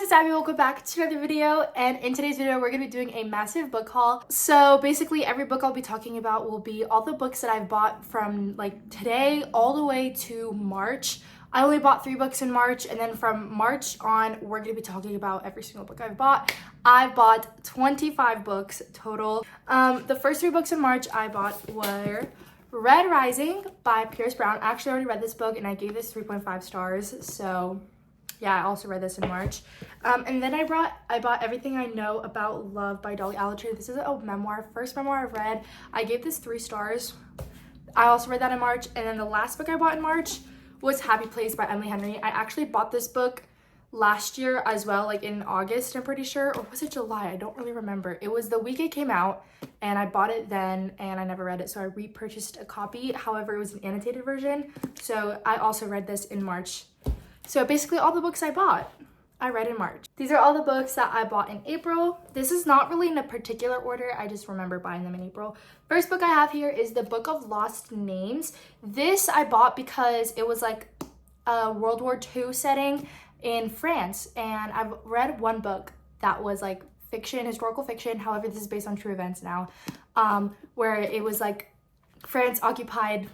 it's Abby. Welcome back to another video, and in today's video we're going to be doing a massive book haul. So basically every book I'll be talking about will be all the books that I've bought from like today all the way to March. I only bought 3 books in March, and then from March on we're going to be talking about every single book I've bought. I bought 25 books total. The first 3 books in March I bought were Red Rising by Pierce Brown. I actually already read this book and I gave this 3.5 stars, so yeah, I also read this in March. And then I bought Everything I Know About Love by Dolly Alderton. This is a memoir, first memoir I've read. I gave this 3 stars. I also read that in March. And then the last book I bought in March was Happy Place by Emily Henry. I actually bought this book last year as well, like in August, I'm pretty sure, or was it July? I don't really remember. It was the week it came out and I bought it then and I never read it, so I repurchased a copy. However, it was an annotated version, so I also read this in March. So basically all the books I bought, I read in March. These are all the books that I bought in April. This is not really in a particular order, I just remember buying them in April. First book I have here is the Book of Lost Names. This I bought because it was like a World War II setting in France, and I've read one book that was like fiction, historical fiction. However, this is based on true events now, where it was like France occupied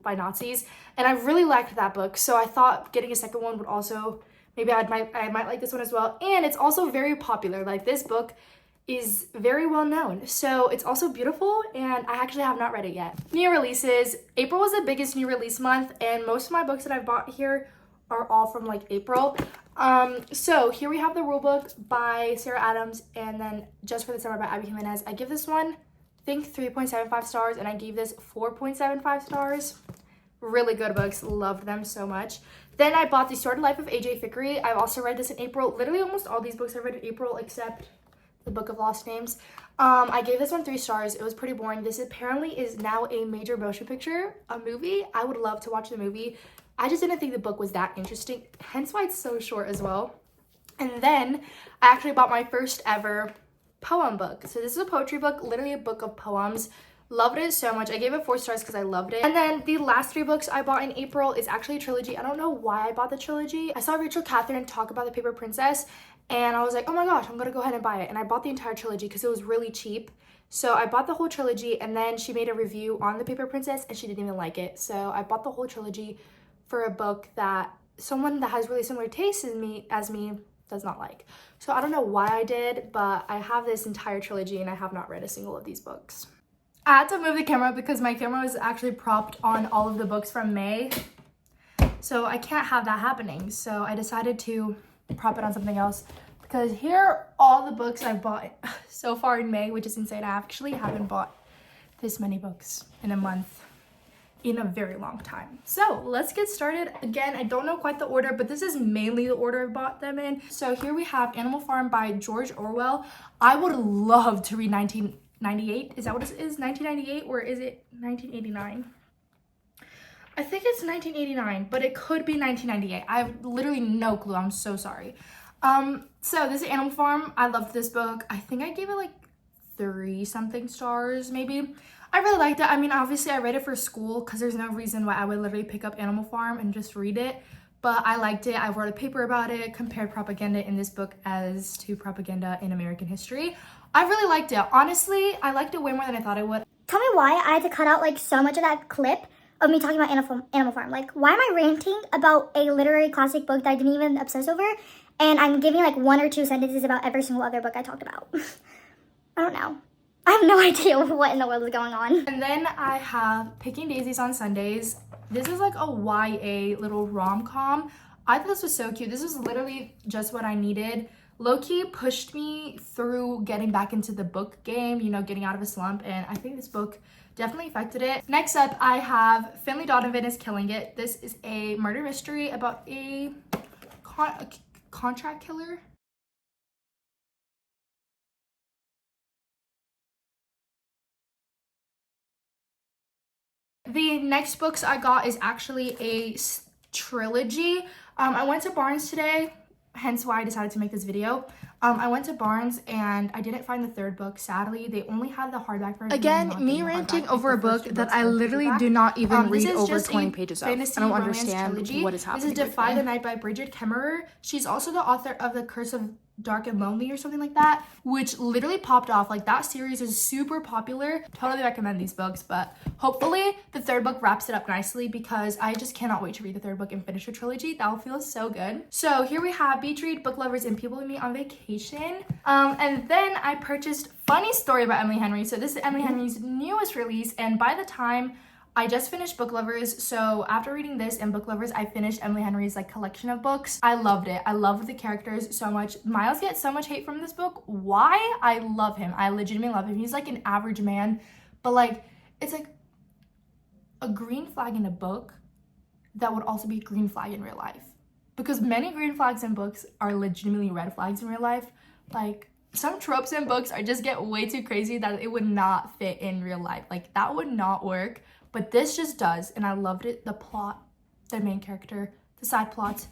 by Nazis, and I really liked that book, so I thought getting a second one would also, maybe I might like this one as well. And it's also very popular. Like, this book is very well known, so it's also beautiful, and I actually have not read it yet. New releases. April was the biggest new release month, and most of my books that I've bought here are all from like April. So here we have The Rule Book by Sarah Adams, and then Just for the Summer by Abby Jimenez. I give this one, I think, 3.75 stars, and I gave this 4.75 stars. Really good books, loved them so much. Then I bought The Sordid Life of A.J. Fikry. I've also read this in April. Literally almost all these books I read in April except The Book of Lost Names. I gave this one 3 stars. It was pretty boring. This apparently is now a major motion picture, a movie. I would love to watch the movie. I just didn't think the book was that interesting, hence why it's so short as well. And then I actually bought my first ever poem book. So this is a poetry book, literally a book of poems. Loved it so much. I gave it 4 stars because I loved it. And then the last 3 books I bought in April is actually a trilogy. I don't know why I bought the trilogy. I saw Rachel Catherine talk about The Paper Princess, and I was like, oh my gosh, I'm gonna go ahead and buy it. And I bought the entire trilogy because it was really cheap. So I bought the whole trilogy, and then she made a review on The Paper Princess and she didn't even like it. So I bought the whole trilogy for a book that someone that has really similar tastes as me does not like. So I don't know why I did, but I have this entire trilogy and I have not read a single of these books. I had to move the camera because my camera was actually propped on all of the books from May, so I can't have that happening. So I decided to prop it on something else, because here are all the books I've bought so far in May, which is insane. I actually haven't bought this many books in a month in a very long time. So let's get started. Again, I don't know quite the order, but this is mainly the order I bought them in. So here we have Animal Farm by George Orwell. I would love to read 1998. Is that what it is? 1998, or is it 1989? I think it's 1989, but it could be 1998. I have literally no clue. I'm so sorry. So this is Animal Farm. I loved this book. I think I gave it like 3 something stars maybe. I really liked it. I mean, obviously I read it for school because there's no reason why I would literally pick up Animal Farm and just read it. But I liked it. I wrote a paper about it, compared propaganda in this book as to propaganda in American history. I really liked it. Honestly, I liked it way more than I thought I would. Tell me why I had to cut out like so much of that clip of me talking about Animal Farm. Like, why am I ranting about a literary classic book that I didn't even obsess over? And I'm giving like 1 or 2 sentences about every single other book I talked about. I don't know. I have no idea what in the world is going on. And then I have Picking Daisies on Sundays. This is like a YA little rom-com. I thought this was so cute. This was literally just what I needed. Low-key pushed me through getting back into the book game, you know, getting out of a slump, and I think this book definitely affected it. Next up, I have Finley Donovan is Killing It. This is a murder mystery about a contract killer. The next books I got is actually a trilogy. I went to Barnes today hence why I decided to make this video. I went to Barnes and I didn't find the third book. Sadly, they only had the hardback version. Again, me ranting over a book that I literally do not even read over 20 pages of. I don't understand what is happening. This is Defy the Night by Bridget Kemmerer. She's also the author of The Curse of Dark and Lonely or something like that, which literally popped off. Like, that series is super popular. Totally recommend these books, but hopefully the third book wraps it up nicely because I just cannot wait to read the third book and finish the trilogy. That will feel so good. So here we have Beach Read, Book Lovers, and People With Me on Vacation. And then I purchased Funny Story by Emily Henry. So this is Emily Henry's newest release, and by the time I just finished Book Lovers, so after reading this and Book Lovers, I finished Emily Henry's like collection of books. I loved it. I loved the characters so much. Miles gets so much hate from this book. Why? I love him. I legitimately love him. He's like an average man, but like it's like a green flag in a book that would also be a green flag in real life. Because many green flags in books are legitimately red flags in real life. Like, some tropes in books are just get way too crazy that it would not fit in real life. Like, that would not work. But this just does, and I loved it. The plot, the main character, the side plots.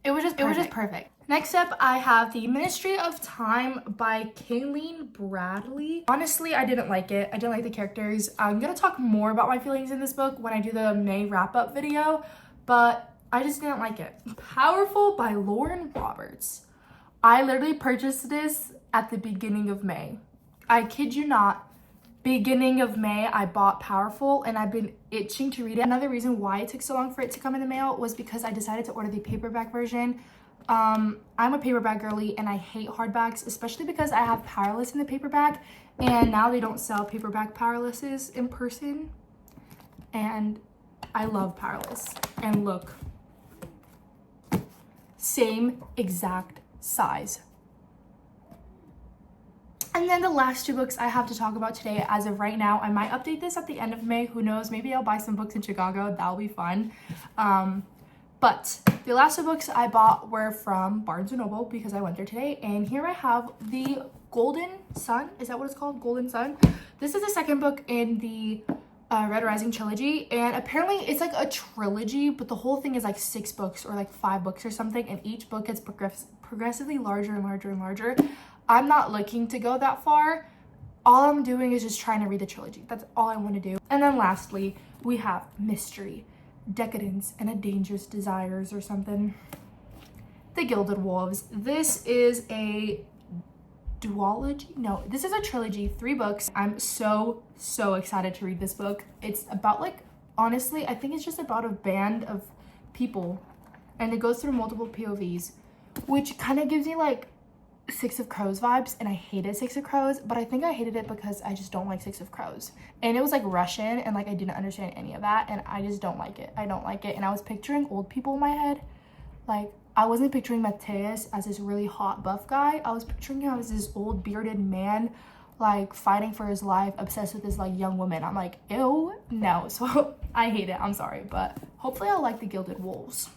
It was just perfect. Next up, I have The Ministry of Time by Kayleen Bradley. Honestly, I didn't like it. I didn't like the characters. I'm gonna talk more about my feelings in this book when I do the May wrap-up video, but I just didn't like it. Powerful by Lauren Roberts. I literally purchased this at the beginning of May. I kid you not, beginning of May, I bought Powerful and I've been itching to read it. Another reason why it took so long for it to come in the mail was because I decided to order the paperback version. I'm a paperback girly and I hate hardbacks, especially because I have Powerless in the paperback and now they don't sell paperback Powerlesses in person. And I love Powerless. And look, same exact size. And then the last two books I have to talk about today as of right now. I might update this at the end of May. Who knows? Maybe I'll buy some books in Chicago. That'll be fun. But the last two books I bought were from Barnes & Noble because I went there today. And here I have the Golden Sun. Is that what it's called? Golden Sun. This is the second book in the Red Rising trilogy. And apparently it's like a trilogy, but the whole thing is like 6 books or like 5 books or something. And each book gets progressively larger and larger and larger. I'm not looking to go that far. All I'm doing is just trying to read the trilogy. That's all I want to do. And then lastly, we have Mystery, Decadence, and a Dangerous Desires or something. The Gilded Wolves. This is a duology? No, this is a trilogy, 3 books. I'm so excited to read this book. It's about like, honestly, I think it's just about a band of people and it goes through multiple POVs, which kind of gives me like Six of Crows vibes, and I hated Six of Crows, but I think I hated it because I just don't like Six of Crows, and it was like Russian and like I didn't understand any of that, and I just don't like it. I don't like it. And I was picturing old people in my head. Like, I wasn't picturing Matthias as this really hot buff guy. I was picturing him as this old bearded man, like fighting for his life, obsessed with this like young woman. I'm like, ew, no. So I hate it. I'm sorry, but hopefully I'll like The Gilded Wolves.